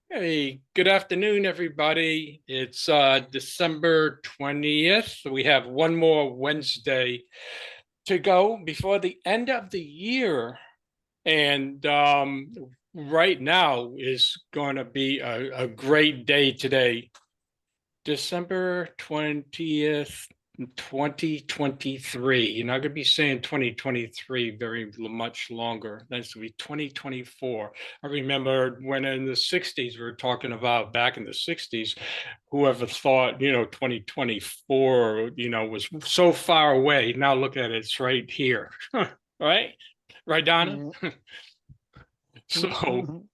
Hey, good afternoon, everybody. It's December 20th. So we have one more Wednesday to go before the end of the year. And right now is going to be a great day today. December 20th, 2023. You're not going to be saying 2023 very much longer. That's going to be 2024. I remember when in the 60s, we were talking about back in the 60s, whoever thought, 2024, was so far away. Now look at it, it's right here. Right? Right, Donna? So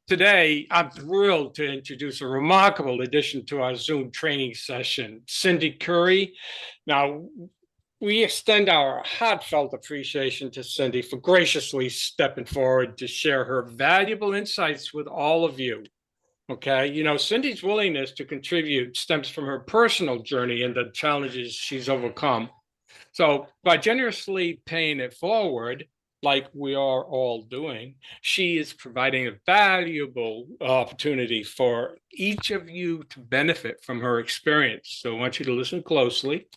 today, I'm thrilled to introduce a remarkable addition to our Zoom training session, Cindy Curry. Now, we extend our heartfelt appreciation to Cindy for graciously stepping forward to share her valuable insights with all of you. Okay, Cindy's willingness to contribute stems from her personal journey and the challenges she's overcome. So by generously paying it forward, like we are all doing, she is providing a valuable opportunity for each of you to benefit from her experience. So I want you to listen closely.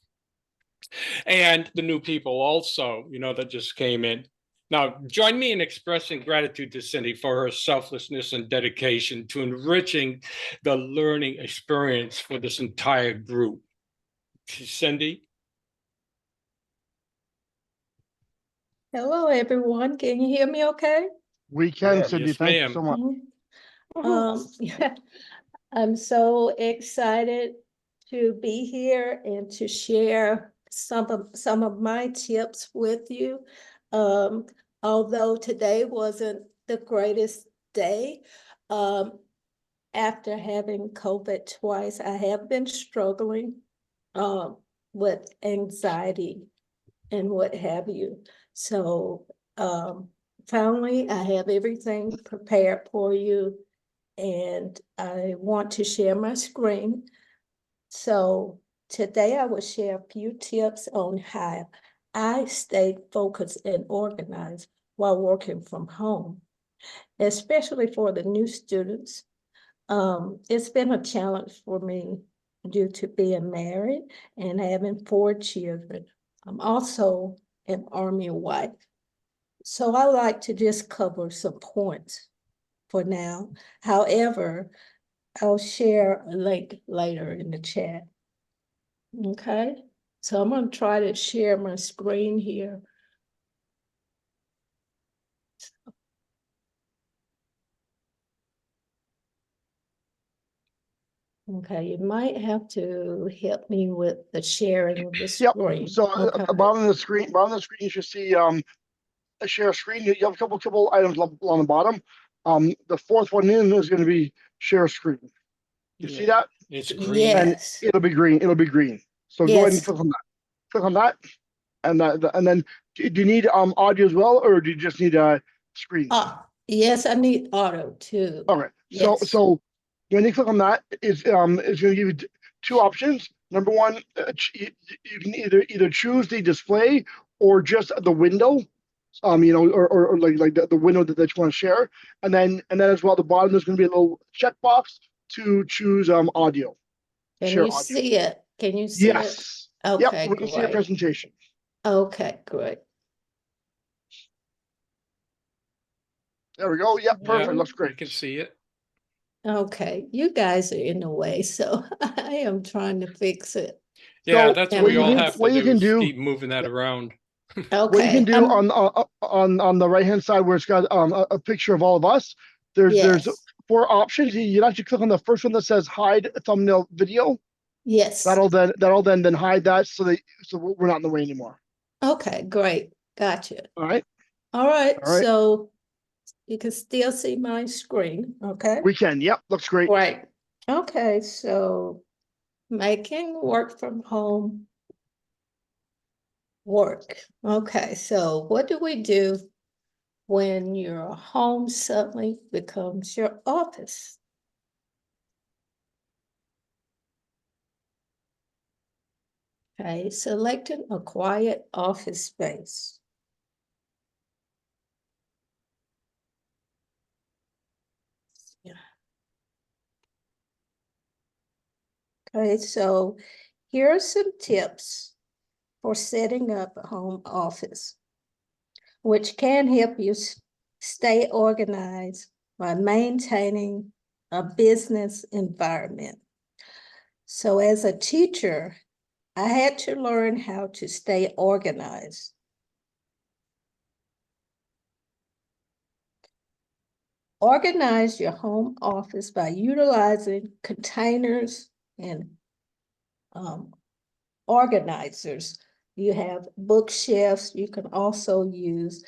And the new people also, that just came in. Now, join me in expressing gratitude to Cindy for her selflessness and dedication to enriching the learning experience for this entire group. Cindy? Hello, everyone. Can you hear me okay? We can, Cindy. Yes, Thank you so much. Yeah, I'm so excited to be here and to share some of my tips with you. Although today wasn't the greatest day, after having COVID twice, I have been struggling with anxiety and what have you. So finally, I have everything prepared for you, and I want to share my screen. So today I will share a few tips on how I stay focused and organized while working from home, especially for the new students. It's been a challenge for me due to being married and having 4 children. I'm also an Army wife. So I like to just cover some points for now. However, I'll share a link later in the chat. Okay, so I'm going to try to share my screen here. Okay, you might have to help me with the sharing of the screen. Yep. So okay. bottom of the screen, you should see a share screen. You have a couple items on the bottom. The fourth one in is going to be share screen. You see that? It's green. Yes. And it'll be green. So go ahead and Yes. click on that. Click on that, and then do you need audio as well, or do you just need a screen? Yes, I need auto too. All right. Yes. So when you click on that, it's going to give you two options. Number one, you can either choose the display or just the window, or like the window that you want to share, and then as well, at the bottom there's going to be a little checkbox to choose audio. Can share you audio. see it? Can you see Yes. it? Okay, Yep, we can see your presentation. Okay, great. There we go. Yep, perfect. Looks great. You can see it. Okay, you guys are in the way, so I am trying to fix it. Yeah, that's what we all have to what you do can is do. keep moving that around. Okay. What you can do on the right hand side where it's got a picture of all of us, there's 4 options. You actually click on the first one that says hide thumbnail video. Yes. That'll then hide that so we're not in the way anymore. Okay, great. Gotcha. All right. All right. So you can still see my screen. Okay. We can. Yep. Looks great. Right. Okay. So making work from home work. Okay. So what do we do when your home suddenly becomes your office? Okay, selecting a quiet office space. Yeah. Okay, so here are some tips for setting up a home office, which can help you stay organized by maintaining a business environment. So as a teacher, I had to learn how to stay organized. Organize your home office by utilizing containers and organizers. You have bookshelves you can also use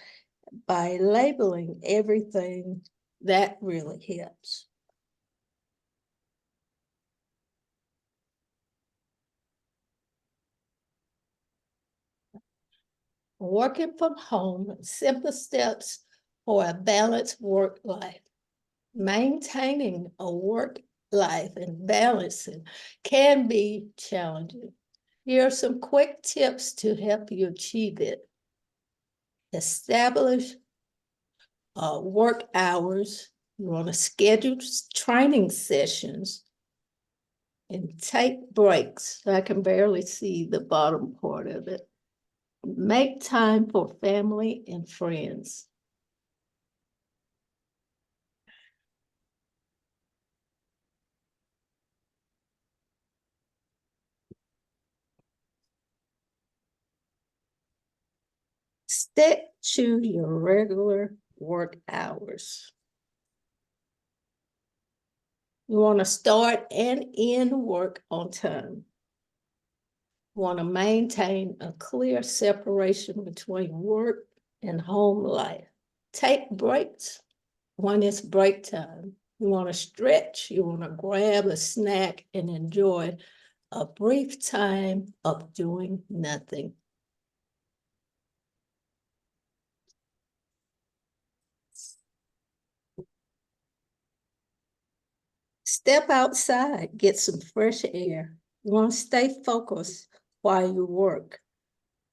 by labeling everything. That really helps. Working from home, simple steps for a balanced work life. Maintaining a work life and balancing can be challenging. Here are some quick tips to help you achieve it. Establish work hours. You want to schedule training sessions and take breaks. I can barely see the bottom part of it. Make time for family and friends. Stick to your regular work hours. You want to start and end work on time. You want to maintain a clear separation between work and home life. Take breaks when it's break time. You want to stretch, you want to grab a snack and enjoy a brief time of doing nothing. Step outside, get some fresh air. You want to stay focused while you work.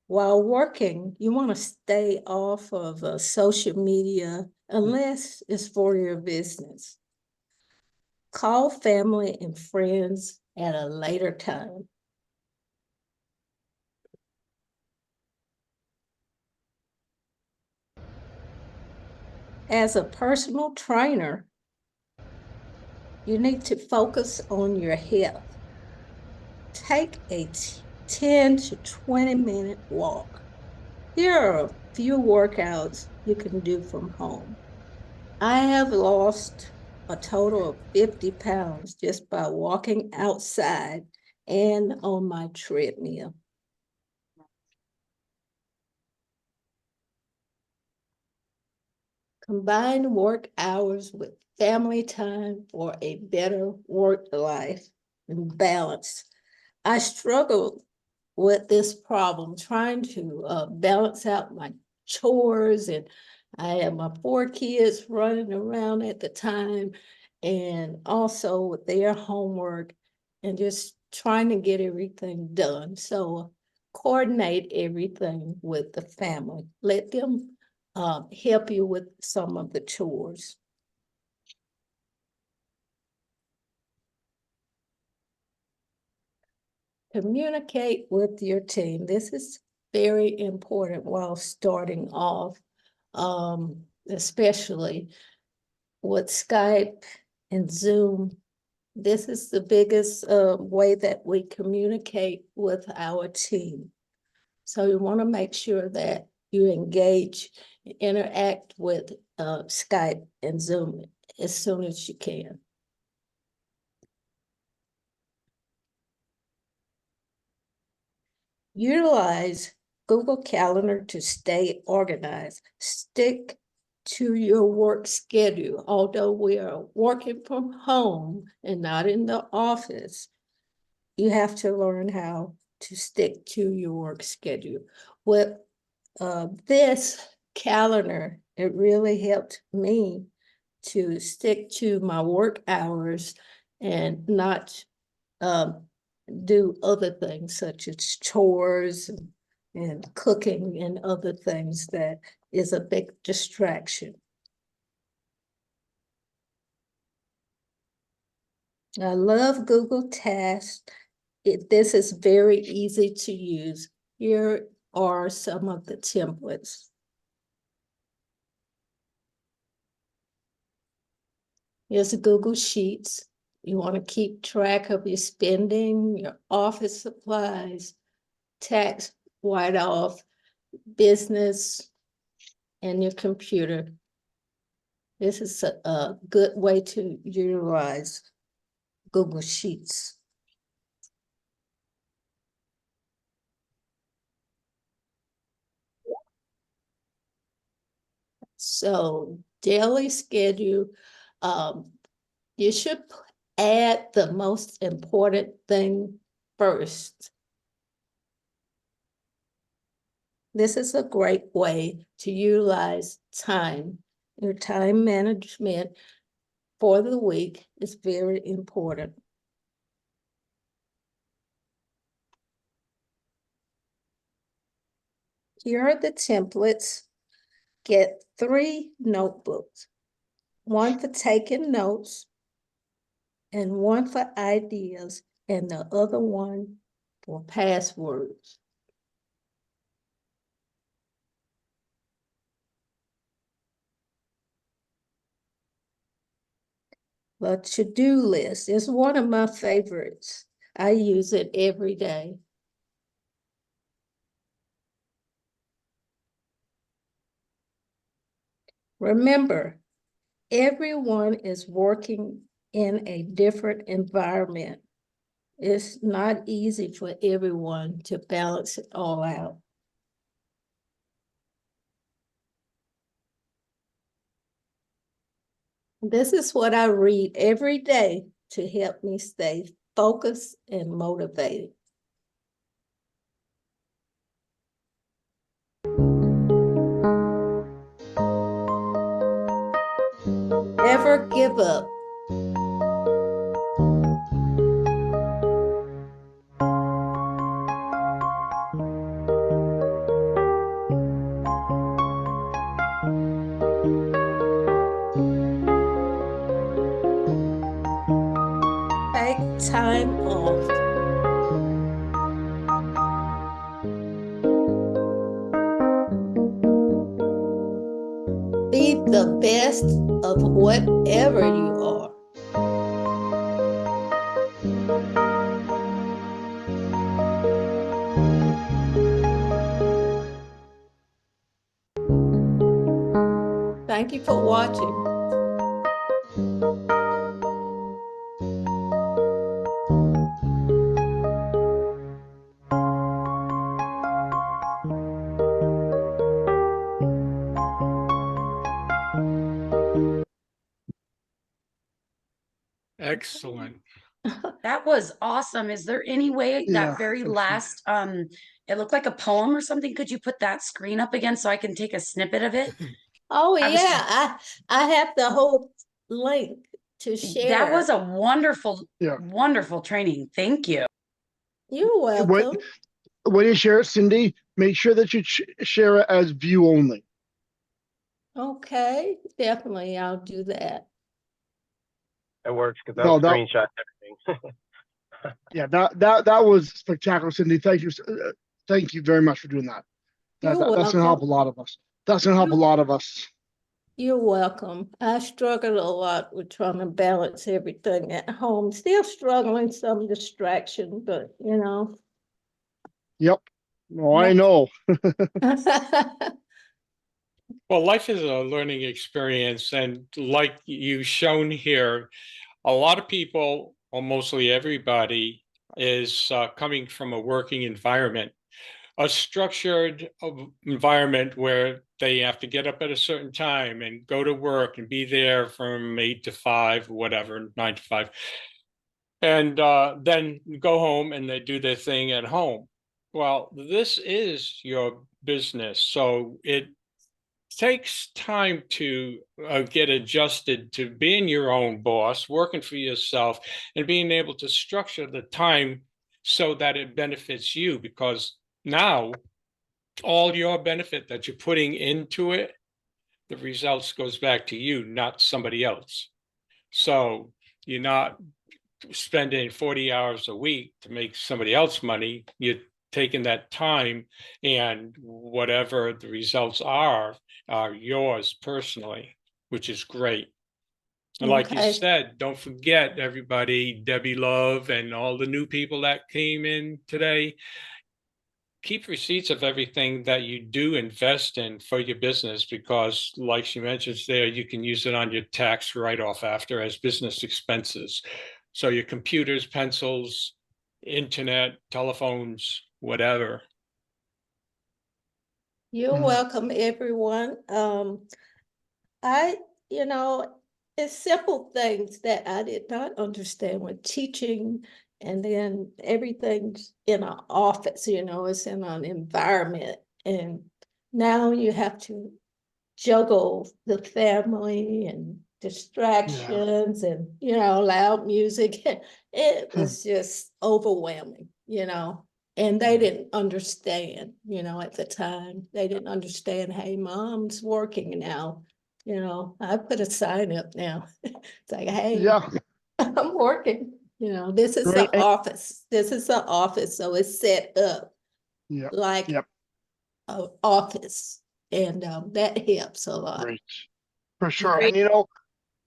While working, you want to stay off of social media unless it's for your business. Call family and friends at a later time. As a personal trainer, you need to focus on your health. Take a 10 to 20-minute walk. Here are a few workouts you can do from home. I have lost a total of 50 pounds just by walking outside and on my treadmill. Combine work hours with family time for a better work life and balance. I struggled with this problem, trying to balance out my chores, and I had my 4 kids running around at the time, and also with their homework, and just trying to get everything done. So coordinate everything with the family. Let them help you with some of the chores. Communicate with your team. This is very important while starting off, especially with Skype and Zoom. This is the biggest way that we communicate with our team. So you want to make sure that you engage, interact with Skype and Zoom as soon as you can. Utilize Google Calendar to stay organized. Stick to your work schedule. Although we are working from home and not in the office, you have to learn how to stick to your work schedule. With this calendar, it really helped me to stick to my work hours and not do other things such as chores and cooking and other things that is a big distraction. I love Google Tasks this is very easy to use. Here are some of the templates. Here's a Google Sheets. You want to keep track of your spending, your office supplies, tax write-off, business, and your computer. This is a good way to utilize Google Sheets. So daily schedule, you should add the most important thing first. This is a great way to utilize time. Your time management for the week is very important. Here are the templates. Get 3 notebooks, one for taking notes and one for ideas, and the other one for passwords. The to-do list is one of my favorites. I use it every day. Remember, everyone is working in a different environment. It's not easy for everyone to balance it all out. This is what I read every day to help me stay focused and motivated. Never give up. Take time off. Be the best of whatever you are. Thank you for watching. Excellent. That was awesome. Is there any way Yeah, that very that's- last, it looked like a poem or something? Could you put that screen up again so I can take a snippet of it? Oh I was- yeah, I have the whole link to share. That was a wonderful, Yeah. wonderful training. Thank you. You're welcome. When you share it, Cindy, make sure that you share it as view only. Okay, definitely I'll do that. It works because No, I'll that- screenshot everything. Yeah, that was spectacular, Cindy. Thank you very much for doing that. You're That's gonna help a welcome. lot of us. That's gonna help a lot of us. You're welcome. I struggled a lot with trying to balance everything at home. Still struggling, some distraction, but you know. Yep. Oh, I know. Well, life is a learning experience, and like you've shown here, a lot of people, or mostly everybody, is coming from a working environment, a structured environment where they have to get up at a certain time and go to work and be there from 8 to 5, whatever, 9 to 5, and then go home and they do their thing at home. Well, this is your business, so it takes time to get adjusted to being your own boss, working for yourself, and being able to structure the time so that it benefits you, because now all your benefit that you're putting into it, the results goes back to you, not somebody else. So you're not spending 40 hours a week to make somebody else money. You're taking that time, and whatever the results are yours personally, which is great. And like you Okay. said, don't forget everybody, Debbie Love and all the new people that came in today. Keep receipts of everything that you do invest in for your business, because like she mentions there, you can use it on your tax write-off after as business expenses. So your computers, pencils, internet, telephones, whatever. You're Mhm. welcome, everyone. I, you know, it's simple things that I did not understand when teaching, and then everything's in an office, it's in an environment. And now you have to juggle the family and distractions and, loud music. It was just overwhelming, and they didn't understand, at the time. They didn't understand, hey, mom's working now. I put a sign up now. It's like, hey, Yeah. I'm working. This is Right. the office. This is the office. So it's set up Yeah. like Yep. an office. And that helps a lot. Great. For sure. Great. And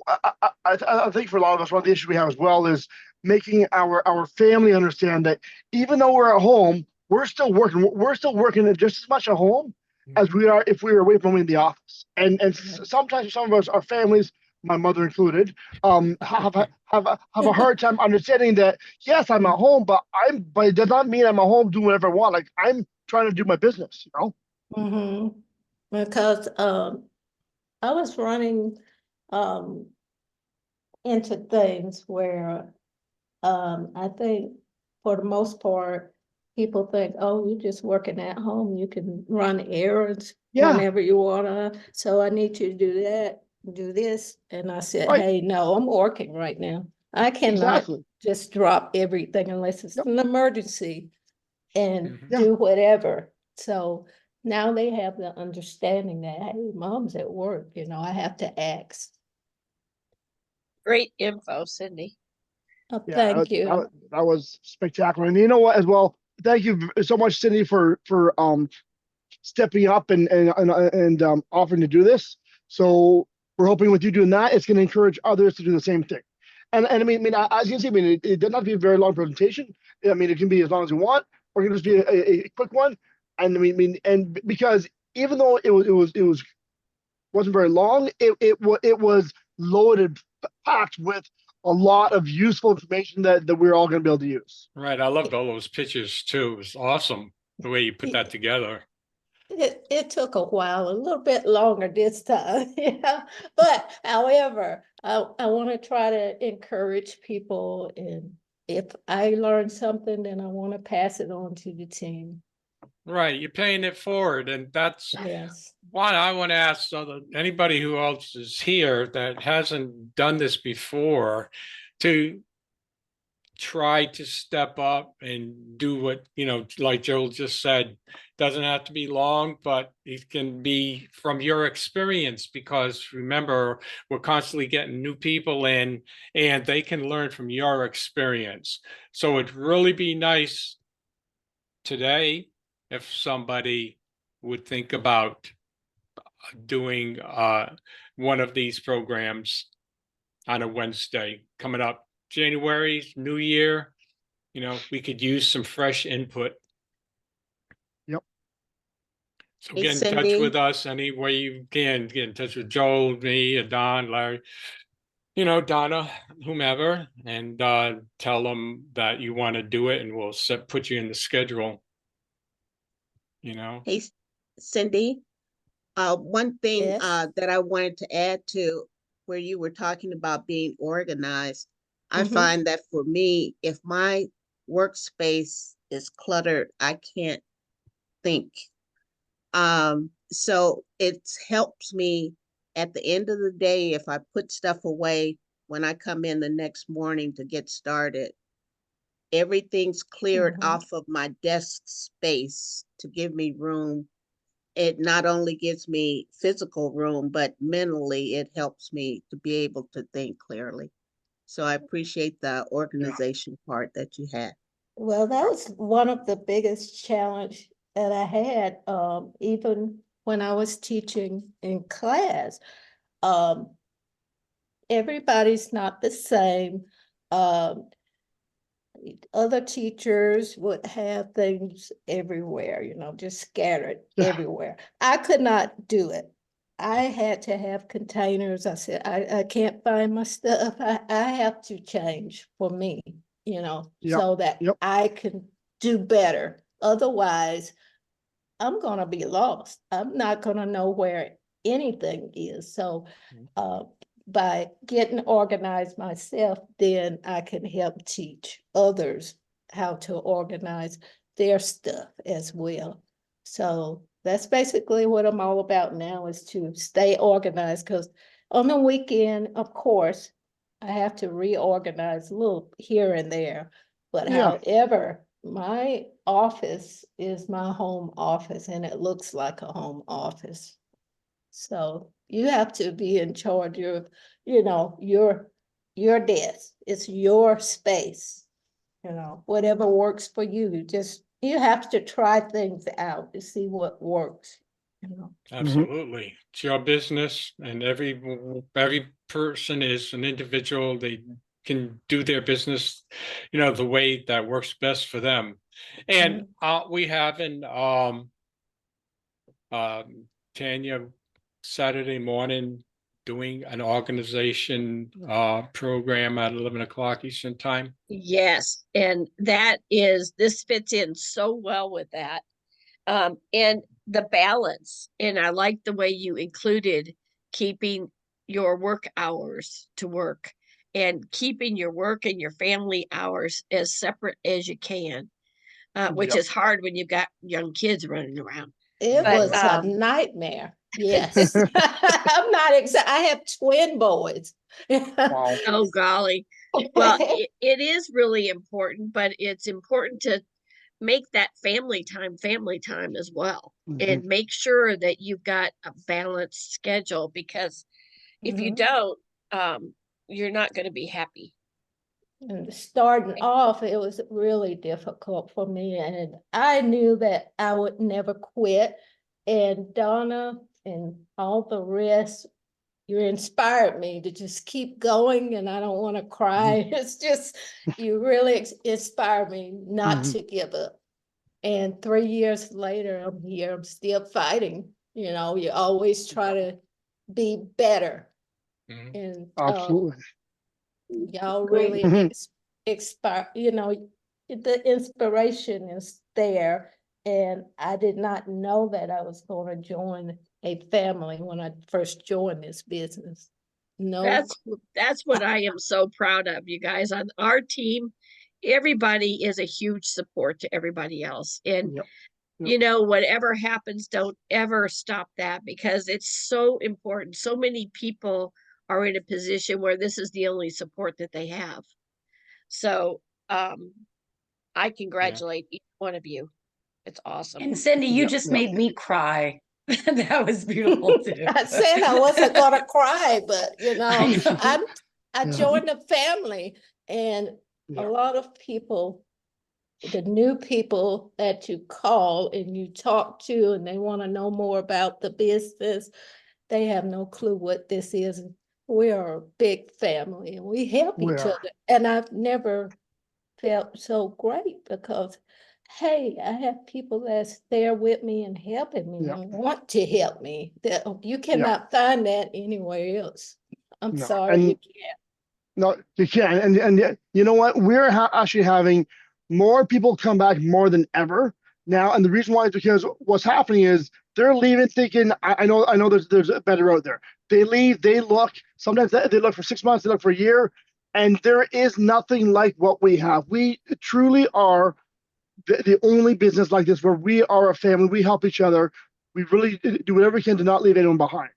I think for a lot of us, one of the issues we have as well is making our family understand that even though we're at home, we're still working. We're still working just as much at home as we are if we were away from in the office. And sometimes some of us, our families, my mother included, have a hard time understanding that yes, I'm at home, but it does not mean I'm at home doing whatever I want. Like I'm trying to do my business, Because I was running um into things where I think for the most part, people think, oh, you're just working at home. You can run errands Yeah. whenever you wanna. So I need you to do that, do this. And I said, Right. hey, no, I'm working right now. I cannot Exactly. just drop everything unless it's Yep. an emergency and Mhm. Yeah. do whatever. So now they have the understanding that, hey, mom's at work, I have to ask. Great info, Cindy. Oh, Yeah, thank you. that was spectacular. And you know what, as well, thank you so much, Cindy, for stepping up and offering to do this. So we're hoping with you doing that, it's going to encourage others to do the same thing. And as you can see, it doesn't have to be a very long presentation. It can be as long as you want, or it can just be a quick one. And and because even though it wasn't very long, it was loaded, packed with a lot of useful information that we're all going to be able to use. Right. I loved all those pictures too. It was awesome the way you put that together. It took a while, a little bit longer this time, But however, I want to try to encourage people, and if I learn something, then I want to pass it on to the team. Right. You're paying it forward. And that's Yes. why I want to ask anybody who else is here that hasn't done this before to try to step up and do what, like Joel just said, doesn't have to be long, but it can be from your experience, because remember, we're constantly getting new people in and they can learn from your experience. So it'd really be nice today if somebody would think about doing one of these programs on a Wednesday coming up. January, New Year, we could use some fresh input. Yep. So Hey, get in touch Cindy. with us any way you can. Get in touch with Joel, me, or Don, Larry, Donna, whomever, and tell them that you want to do it, and we'll put you in the schedule. Hey, Cindy. One thing Yes. that I wanted to add to where you were talking about being organized, I Mhm. find that for me, if my workspace is cluttered, I can't think. So it helps me at the end of the day if I put stuff away when I come in the next morning to get started. Everything's cleared Mhm. off of my desk space to give me room. It not only gives me physical room, but mentally it helps me to be able to think clearly. So I appreciate the organization part that you had. Well, that was one of the biggest challenge that I had, even when I was teaching in class. Um, everybody's not the same. Um, other teachers would have things everywhere, just scattered Yeah. everywhere. I could not do it. I had to have containers. I said, I can't find my stuff. I have to change for me, Yep. so that Yep. I can do better. Otherwise, I'm gonna be lost. I'm not gonna know where anything is. So by getting organized myself, then I can help teach others how to organize their stuff as well. So that's basically what I'm all about now, is to stay organized, because on the weekend, of course, I have to reorganize a little here and there. But Yeah. however, my office is my home office, and it looks like a home office. So you have to be in charge of, your desk. It's your space. Whatever works for you. You have to try things out to see what works. Absolutely. It's your business, and every person is an individual. They can do their business, the way that works best for them. And we have Tanya, Saturday morning, doing an organization program at 11 o'clock Eastern time. Yes, and this fits in so well with that. And the balance, and I like the way you included keeping your work hours to work and keeping your work and your family hours as separate as you can, which Yep. is hard when you've got young kids running around. It But, was a nightmare. Yes. I'm not I have twin boys. Wow. oh golly. Well, it is really important, but it's important to make that family time as well, and make sure that you've got a balanced schedule, because if you don't, you're not going to be happy. And starting off, it was really difficult for me, and I knew that I would never quit. And Donna and all the rest, you inspired me to just keep going, and I don't want to cry. It's just, you really inspired me not to give up. And 3 years later, I'm here, I'm still fighting. You always try to be better. And Absolutely. y'all Great. really inspire, the inspiration is there. And I did not know that I was going to join a family when I first joined this business. No. That's what I am so proud of, you guys. On our team, everybody is a huge support to everybody else. And Yep. whatever happens, don't ever stop that, because it's so important. So many people are in a position where this is the only support that they have. So I congratulate each one of you. It's awesome. And Cindy, you Yep. just Yep. made me cry. That was beautiful too. I said I wasn't gonna cry, but I know. I Yeah. joined the family, and a Yeah. lot of people, the new people that you call and you talk to, and they want to know more about the business, they have no clue what this is. We are a big family, and we help We each are. other. And I've never felt so great, because hey, I have people that's there with me and helping me Yeah. and want to help me. That you Yeah. cannot find that anywhere else. I'm No. sorry, you And can't. no, you can. And yet, you know what? We're actually having more people come back more than ever now. And the reason why is because what's happening is they're leaving thinking, I know there's a better out there. They leave, they look, sometimes they look for 6 months, they look for a year, and there is nothing like what we have. We truly are the only business like this where we are a family, we help each other. We really do whatever we can to not leave anyone behind.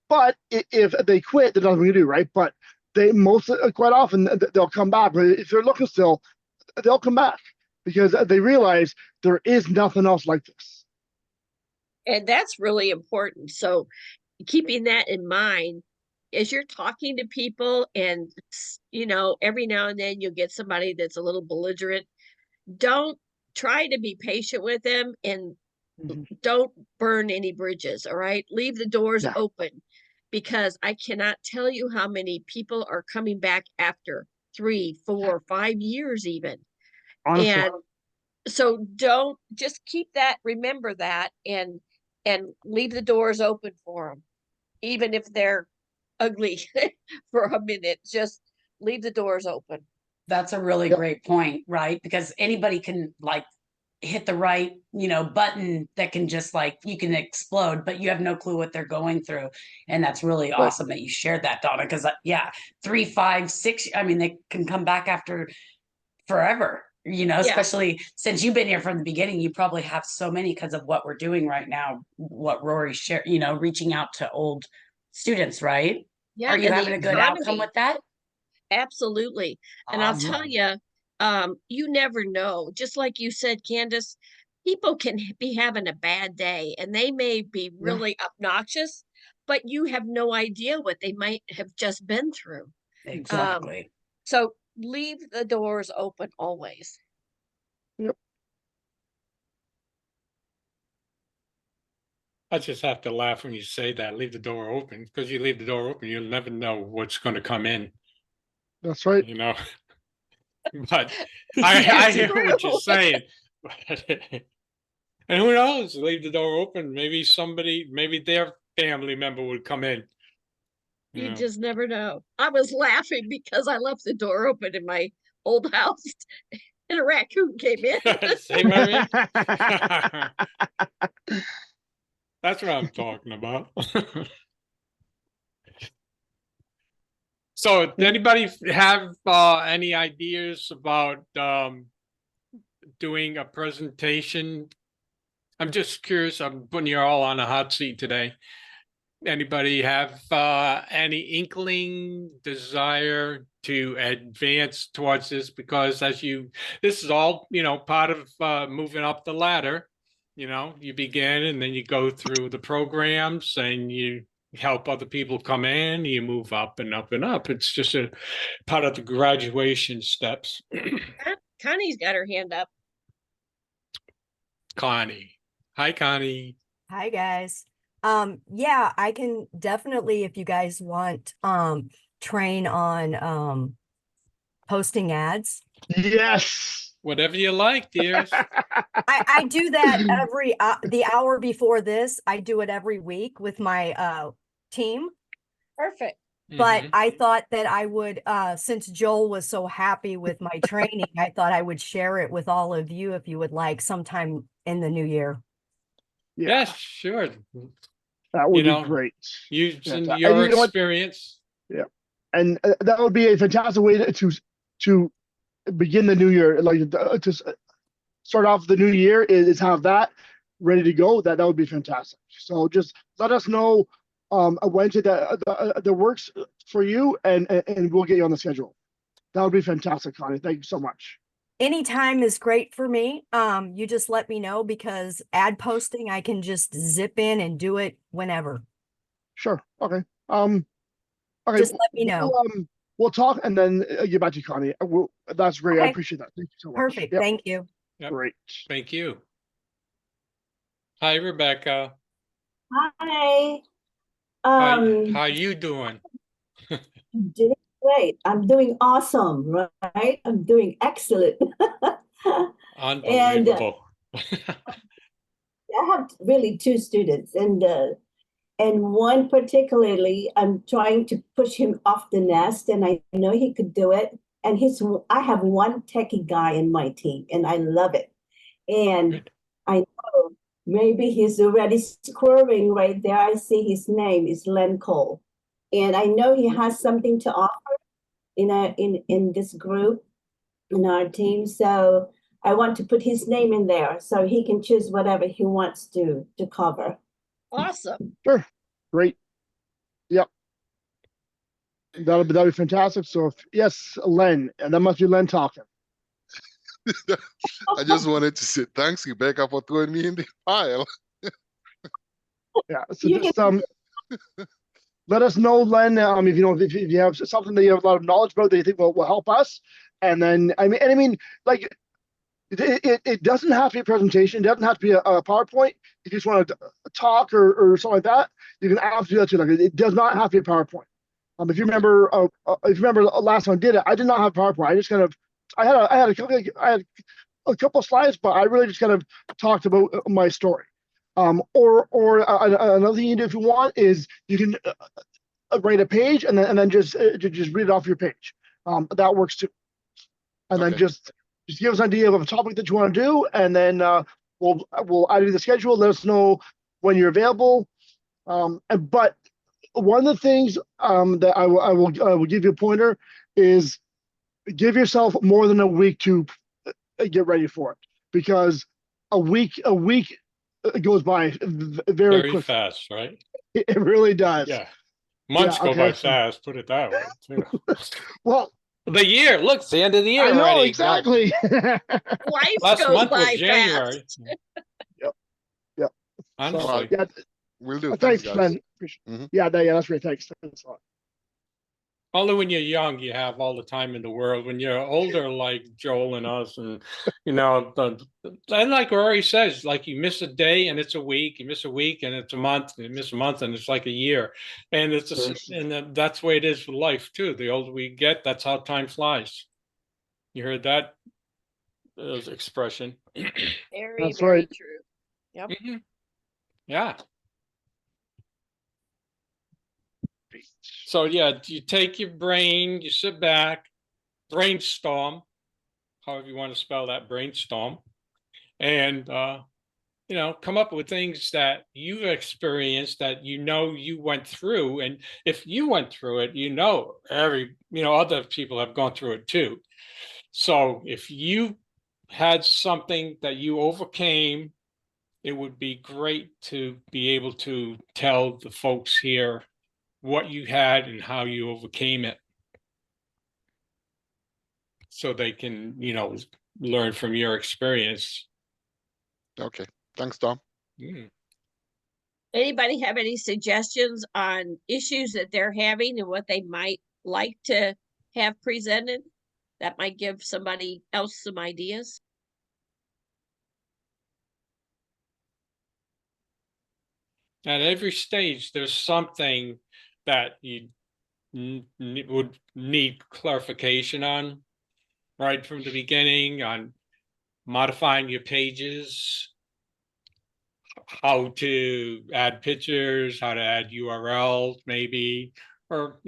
But if they quit, there's nothing we can do, right? But they quite often they'll come back. But if they're looking still, they'll come back because they realize there is nothing else like this. And that's really important. So keeping that in mind, as you're talking to people and, you know, every now and then you'll get somebody that's a little belligerent, don't try to be patient with them and Mhm. don't burn any bridges, all right? Leave the doors Yeah. open because I cannot tell you how many people are coming back after 3, 4, 5 years even. Honestly, And so don't just keep that, remember that and leave the doors open for them, even if they're ugly for a minute, just leave the doors open. That's a really Yep. great point, right? Because anybody can like hit the right, button that can just like you can explode, but you have no clue what they're going through. And that's really Right. awesome that you shared that, Donna. Because yeah, 3, 5, 6. I mean, they can come back after forever. Yeah. Especially since you've been here from the beginning, you probably have so many because of what we're doing right now. What Rory shared, reaching out to old students, right? Yeah, Are you and the having a good outcome economy. with that? Absolutely. And I'll tell Awesome. you, you never know. Just like you said, Candace, people can be having a bad day and they may be Yeah. really obnoxious, but you have no idea what they might have just been through. Exactly. So leave the doors open always. I just have to laugh when you say that, leave the door open, because you leave the door open, you'll never know what's going to come in, that's right. you know? But I That's hear what you're true. saying. And who knows, leave the door open, maybe their family member would come in. You know. just never know. I was laughing because I left the door open in my old house and a raccoon came in. See what I mean? That's what I'm talking about. So, anybody have any ideas about doing a presentation? I'm just curious. I'm putting you all on a hot seat today. Anybody have any inkling, desire to advance towards this? Because this is all, part of moving up the ladder. You begin and then you go through the programs and you help other people come in, you move up and up and up. It's just a part of the graduation steps. Connie's got her hand up. Connie. Hi, Connie. Hi guys. Yeah, I can definitely, if you guys want, train on posting ads. Yes. Whatever you like, dears. I do that every the hour before this. I do it every week with my team. Perfect. But Mhm. I thought that I would, since Joel was so happy with my training, I thought I would share it with all of you if you would like sometime in the new year. Yeah, Yes, sure. that would You be know, great. Using And your you know what? experience. Yeah, and that would be a fantastic way to begin the new year. Like to start off the new year is have that ready to go. That would be fantastic. So just let us know a Wednesday that works for you, and we'll get you on the schedule. That would be fantastic, Connie. Thank you so much. Anytime is great for me. You just let me know because ad posting, I can just zip in and do it whenever. Sure. Okay. Okay. Just let me know. We'll talk and then get back to you, Connie. That's great. I Okay. appreciate that. Thank you so much. Perfect. Yep. Thank you. Yep. Great. Thank you. Hi, Rebecca. Hi. How you doing? Doing great. I'm doing awesome, right? I'm doing excellent. And Unbelievable. I have really two students, and one particularly, I'm trying to push him off the nest, and I know he could do it. And I have one techie guy in my team, and I love it. And Good. I know maybe he's already squirming right there. I see his name is Len Cole. And I know he has something to offer in this group, in our team. So I want to put his name in there so he can choose whatever he wants to cover. Awesome. Sure. Great. Yep. That'll be fantastic. So yes, Len, and that must be Len talking. I just wanted to say thanks, Rebecca, for throwing me in the pile. Yeah. So You just let us know, Len. If you know if you have something that you have a lot of knowledge about that you think will help us, and then I mean, like it doesn't have to be a presentation. It doesn't have to be a PowerPoint. If you just want to talk or something like that, you can absolutely do that too. Like it does not have to be a PowerPoint. If you remember, last time I did it, I did not have PowerPoint. I just kind of, I had a couple of slides, but I really just kind of talked about my story. Another thing you do if you want is you can write a page and then just read it off your page. That works too. And then Okay. just give us an idea of a topic that you want to do, and then we'll add you to the schedule. Let us know when you're available. But one of the things that I will give you a pointer is give yourself more than a week to get ready for it, because a week goes by very quickly. fast, right? It really does. Yeah. Months Yeah, go by okay. fast, put it that way. too. Well, The year, look, it's the end of the year I know already. exactly. Life Last goes month was by January. fast. Yep. Honestly. Yeah. Will do. Thanks, guys. Glenn. Mhm. Yeah, that's great. Thanks a lot. Only when you're young, you have all the time in the world. When you're older, like Joel and us, and and like Rory says, like you miss a day and it's a week, you miss a week and it's a month, you miss a month and it's like a year, and that's the way it is for life too. The older we get, that's how time flies. You heard that expression? Very, That's very right. true. Yep. Mhm. Yeah. So yeah, you take your brain, you sit back, brainstorm, however you want to spell that, brainstorm, and come up with things that you've experienced that you went through. And if you went through it, other people have gone through it too. So if you had something that you overcame, it would be great to be able to tell the folks here what you had and how you overcame it, so they can, learn from your experience. Okay. Thanks, Tom. Mm. Anybody have any suggestions on issues that they're having and what they might like to have presented? That might give somebody else some ideas. At every stage, there's something that you would need clarification on right from the beginning, on modifying your pages, how to add pictures, how to add URLs maybe, or,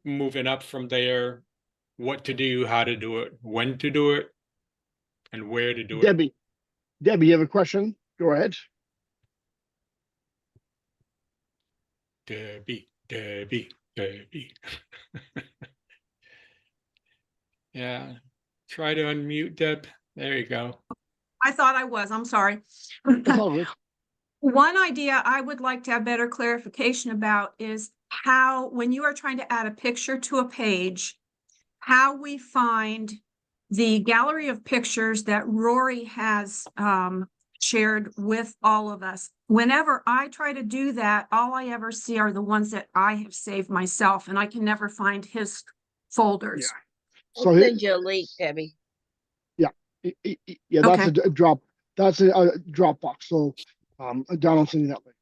moving up from there, what to do, how to do it, when to do it, and where to do it. Debbie, you have a question? Go ahead. Debbie. Yeah. Try to unmute, Deb. There you go. I thought I was, I'm sorry. That's all good. One idea I would like to have better clarification about is how, when you are trying to add a picture to a page, how we find the gallery of pictures that Rory has shared with all of us. Whenever I try to do that, all I ever see are the ones that I have saved myself, and I can never find his folders. Yeah. I'll send you a link, Debbie. Yeah, that's Okay. a drop. That's a Dropbox. So Donald sending that link.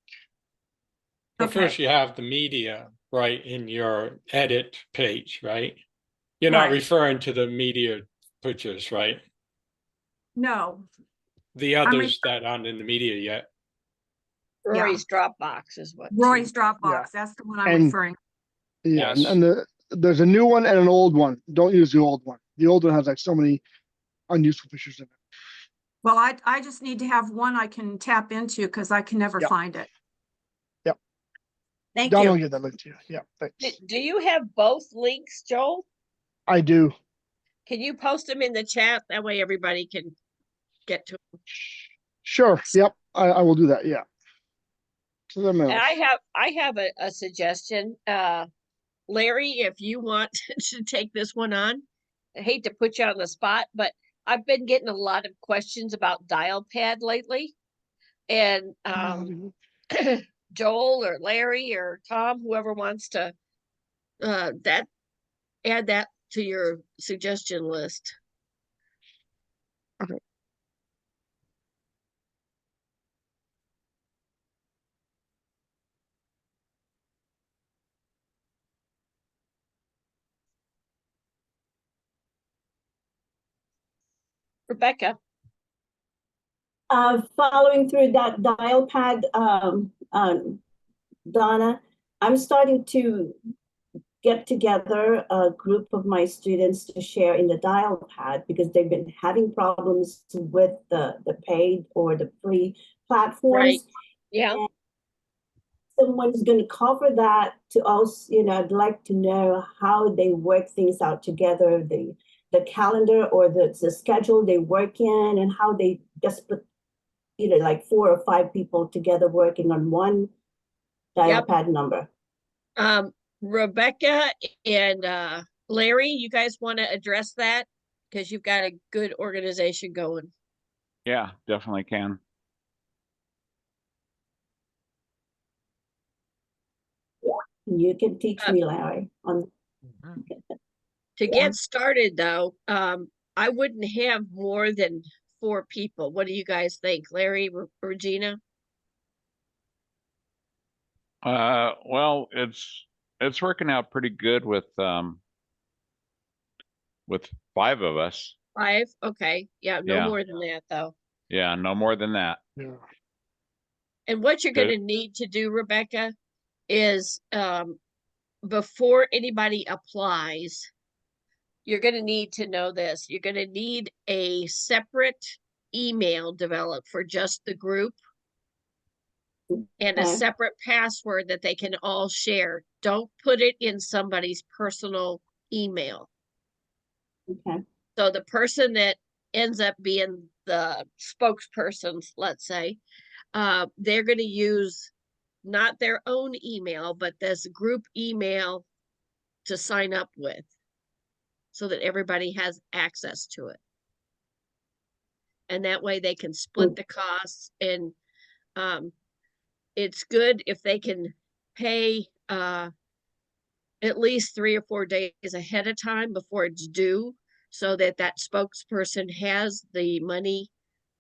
But Okay. first you have the media right in your edit page, right? You're not Right. referring to the media pictures, right? No, The others that aren't in the media yet. Rory's Dropbox is what. Roy's Dropbox, Yeah. that's the one I'm And- referring. Yeah, Yes. and there's a new one and an old one. Don't use the old one. The old one has like so many unuseful pictures in it. Well, I just need to have one I can tap into because I can never Yeah. find it. Yep. Thank Donald you. will get that link to you. Yeah, thanks. Do you have both links, Joel? I do. Can you post them in the chat? That way everybody can get to them. Sure. Yep. I will do that. Yeah. To the And mouse. I have a suggestion. Larry, if you want to take this one on, I hate to put you on the spot, but I've been getting a lot of questions about dial pad lately. And Joel or Larry or Tom, whoever wants to, add that to your suggestion list. Rebecca, Following through that dial pad, Donna, I'm starting to get together a group of my students to share in the dial pad because they've been having problems with the paid or the free platforms. right? Yeah. And someone's going to cover that to us. I'd like to know how they work things out together, the calendar or the schedule they work in, and how they just put like 4 or 5 people together working on one dial pad number. Rebecca and Larry, you guys want to address that? Because you've got a good organization going. Yeah, definitely can. You can teach me, Larry, on To get started though, I wouldn't have more than 4 people. What do you guys think, Larry, Regina? Well, it's working out pretty good with 5 of us. 5? Okay. Yeah, no Yeah. more than that though. Yeah, no more than that. Yeah. And what you're going to need to do, Rebecca, is before anybody applies, you're going to need to know this. You're going to need a separate email developed for just the group and a Okay. separate password that they can all share. Don't put it in somebody's personal email. Okay. So the person that ends up being the spokesperson, let's say, they're going to use not their own email, but this group email to sign up with so that everybody has access to it. And that way they can split the costs, and it's good if they can pay at least 3 or 4 days ahead of time before it's due, so that that spokesperson has the money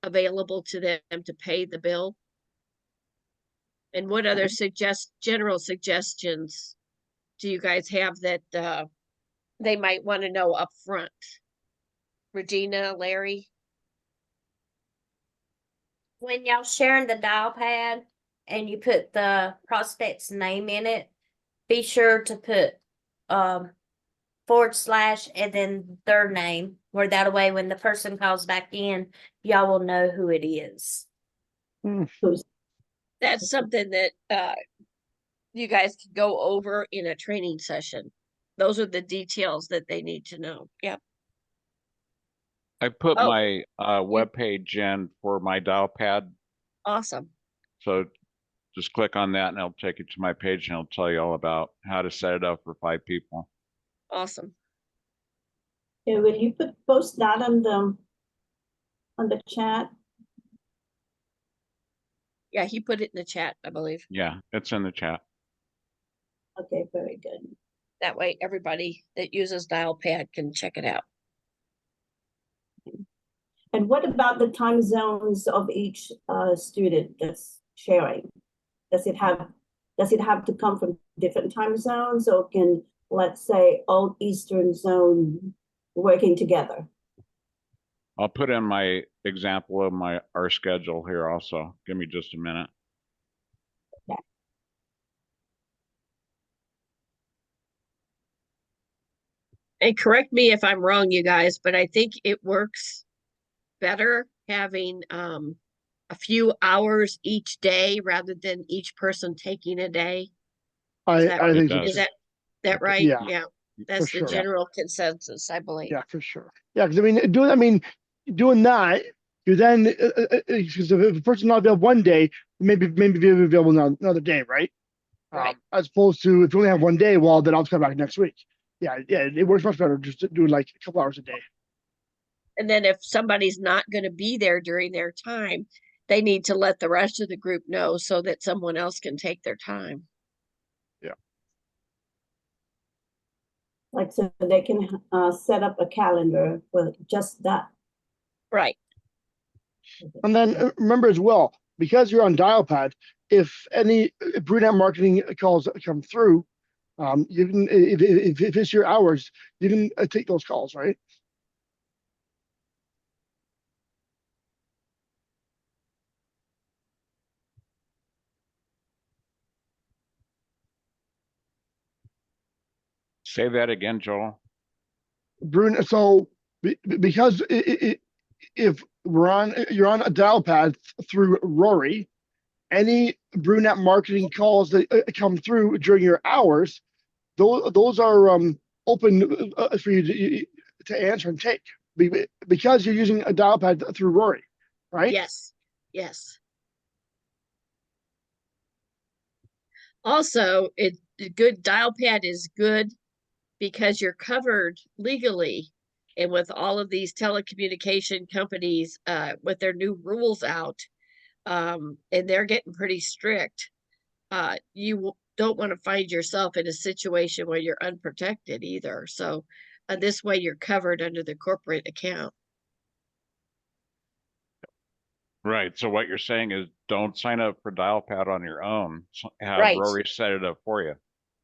available to them to pay the bill. And what other general suggestions do you guys have that they might want to know up front? Regina, Larry? When y'all sharing the dial pad and you put the prospect's name in it, be sure to put / and then their name, where that way when the person calls back in, y'all will know who it is. That's something that you guys can go over in a training session. Those are the details that they need to know. Yep. I put Oh. my webpage in for my dial pad. Awesome. So just click on that and it'll take you to my page and it'll tell you all about how to set it up for 5 people. Awesome. Yeah, will you post that on the chat? Yeah, he put it in the chat, I believe. Yeah, it's in the chat. Okay, very good. That way everybody that uses dial pad can check it out. And what about the time zones of each student that's sharing? Does it have to come from different time zones, or can, let's say, all Eastern zone working together? I'll put in my example of our schedule here also. Give me just a minute. Okay. And correct me if I'm wrong, you guys, but I think it works better having a few hours each day rather than each person taking a day. I think so. Is that right? Yeah, Yeah. That's the sure. general consensus, I believe. Yeah, for sure. Yeah, because doing that, you then because if a person's not available one day, maybe be available another day, right? Right. As opposed to if you only have one day, well, then I'll come back next week. Yeah, it works much better just doing like a couple hours a day. And then if somebody's not going to be there during their time, they need to let the rest of the group know so that someone else can take their time. Like, so they can set up a calendar for just that. Right. And then remember as well, because you're on Dialpad, if any brunette marketing calls come through, you can, if it's your hours, you can take those calls, right? Say that again, Joel. Brunette, so because if you're on a Dialpad through Rory, any brunette marketing calls that come through during your hours, those are open for you to answer and take because you're using a dial pad through Rory, right? Yes. Yes. Also, good dial pad is good because you're covered legally. And with all of these telecommunication companies, with their new rules out, and they're getting pretty strict, you don't want to find yourself in a situation where you're unprotected either. So this way you're covered under the corporate account. Right. So what you're saying is don't sign up for Dialpad on your own. Have Right. Rory set it up for you.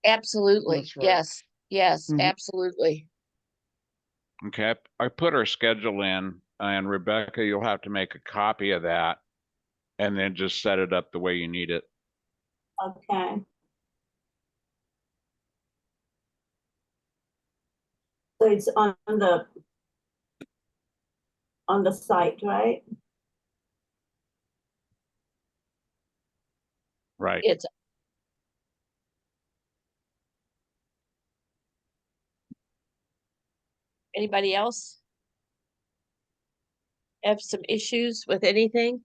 Absolutely. That's right. Yes. Yes, Mhm. absolutely. Okay. I put our schedule in, and Rebecca, you'll have to make a copy of that and then just set it up the way you need it. Okay. So it's on the site, right? Right. It's anybody else have some issues with anything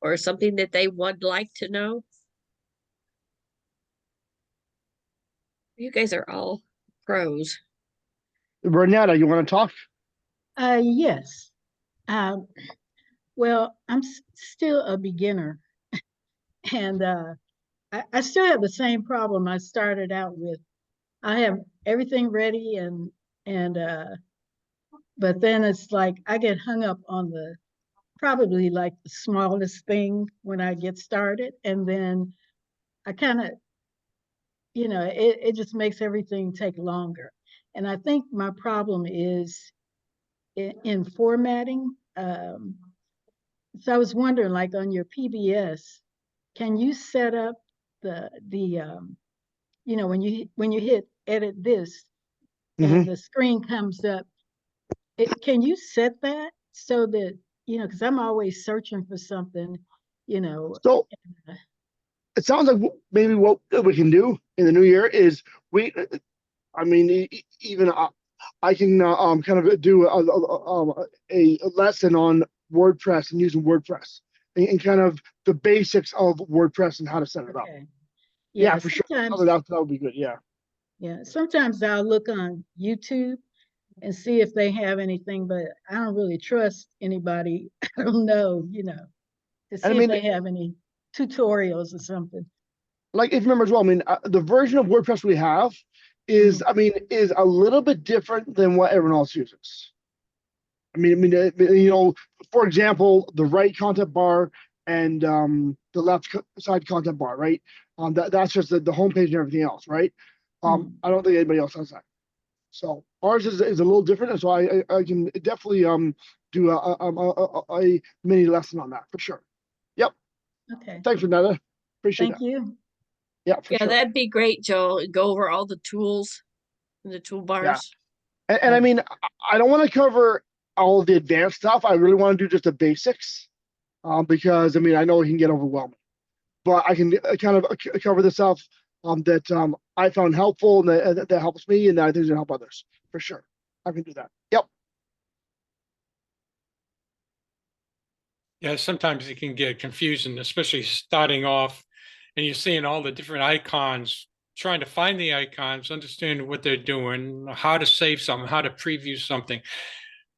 or something that they would like to know? You guys are all pros. Bernetta, you want to talk? Yes. Well, I'm still a beginner and I still have the same problem I started out with. I have everything ready and but then it's like I get hung up on the probably like the smallest thing when I get started. And then I kind of, it just makes everything take longer. And I think my problem is in formatting. So I was wondering, like on your PBS, can you set up when you hit edit this and the screen comes up, can you set that so that, because I'm always searching for something, So it sounds like maybe what we can do in the new year is even I can kind of do a lesson on WordPress and using WordPress and kind of the basics of WordPress and how to set it up. Okay. Yeah, for sure. Sometimes, That would be good. Yeah. yeah, sometimes I'll look on YouTube and see if they have anything, but I don't really trust anybody. I don't know, to see if they have any tutorials or something. Like if you remember as well, the version of WordPress we have is, is a little bit different than what everyone else uses. For example, the right content bar and the left side content bar, right? That's just the homepage and everything else, right? I don't think anybody else has that. So ours is a little different, and so I can definitely do a mini lesson on that for sure. Yep. Okay. Thanks, Renata. Appreciate Thank that. you. Yeah, for Yeah, sure. that'd be great, Joel. Go over all the tools and the toolbars. And I don't want to cover all of the advanced stuff. I really want to do just the basics, because I know it can get overwhelming. But I can kind of cover the stuff that I found helpful and that helps me, and that I think is gonna help others for sure. I can do that. Yep. Yeah, sometimes it can get confusing, especially starting off and you're seeing all the different icons, trying to find the icons, understand what they're doing, how to save something, how to preview something.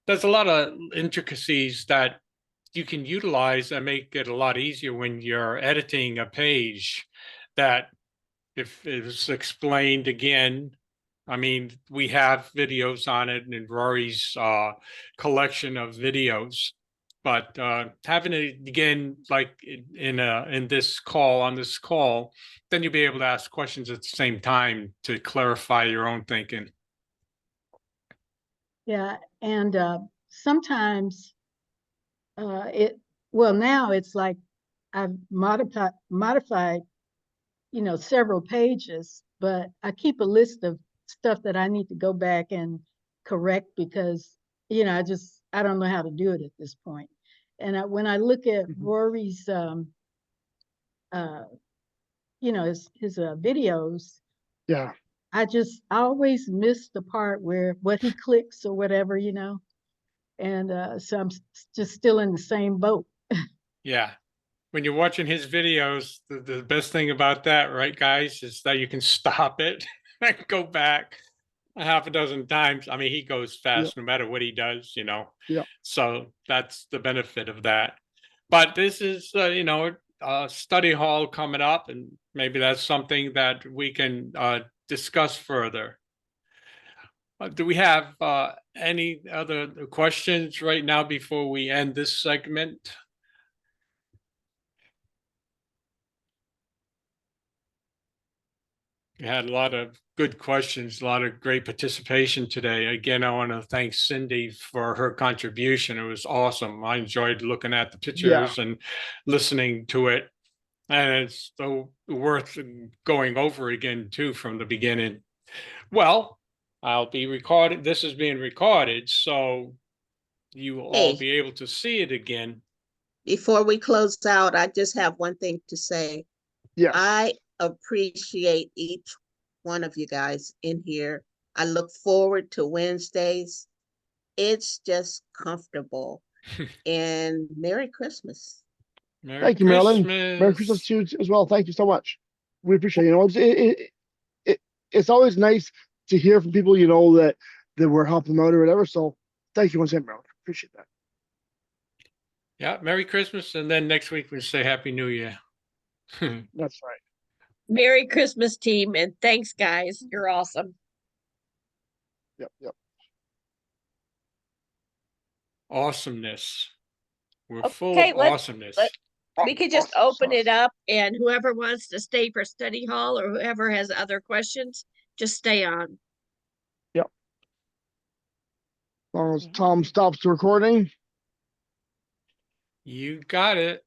There's a lot of intricacies that you can utilize and make it a lot easier when you're editing a page, that if it's explained again, I mean, we have videos on it in Rory's collection of videos, but having it again, like in this call, on this call, then you'll be able to ask questions at the same time to clarify your own thinking. Yeah, and sometimes now it's like I've modified, several pages, but I keep a list of stuff that I need to go back and correct because, I don't know how to do it at this point. And when I look at Rory's, his videos, Yeah. I always miss the part where what he clicks or whatever, and so I'm just still in the same boat. Yeah. When you're watching his videos, the best thing about that, right, guys, is that you can stop it and go back a half a dozen times. I mean, he goes fast no matter what he does, Yeah. So that's the benefit of that. But this is, study hall coming up, and maybe that's something that we can discuss further. Do we have any other questions right now before we end this segment? We had a lot of good questions, a lot of great participation today. Again, I want to thank Cindy for her contribution. It was awesome. I enjoyed looking at the pictures and listening to it. And it's so worth going over again, too, from the beginning. Well, I'll be recorded. This is being recorded, so you will all Hey. be able to see it again. Before we close out, I just have one thing to say. Yes. I appreciate each one of you guys in here. I look forward to Wednesdays. It's just comfortable. And Merry Christmas. Thank you, Marilyn. Merry Christmas to you as well. Thank you so much. We appreciate it. It's always nice to hear from people, that we're helping out or whatever. So thank you once again, Marilyn. Appreciate that. Yeah, Merry Christmas. And then next week we say Happy New Year. That's right. Merry Christmas, team, and thanks, guys. You're awesome. Yep. Awesomeness. We're Okay, full of awesomeness. We could just open it up, and whoever wants to stay for study hall or whoever has other questions, just stay on. Yep. As long as Tom stops the recording. You got it.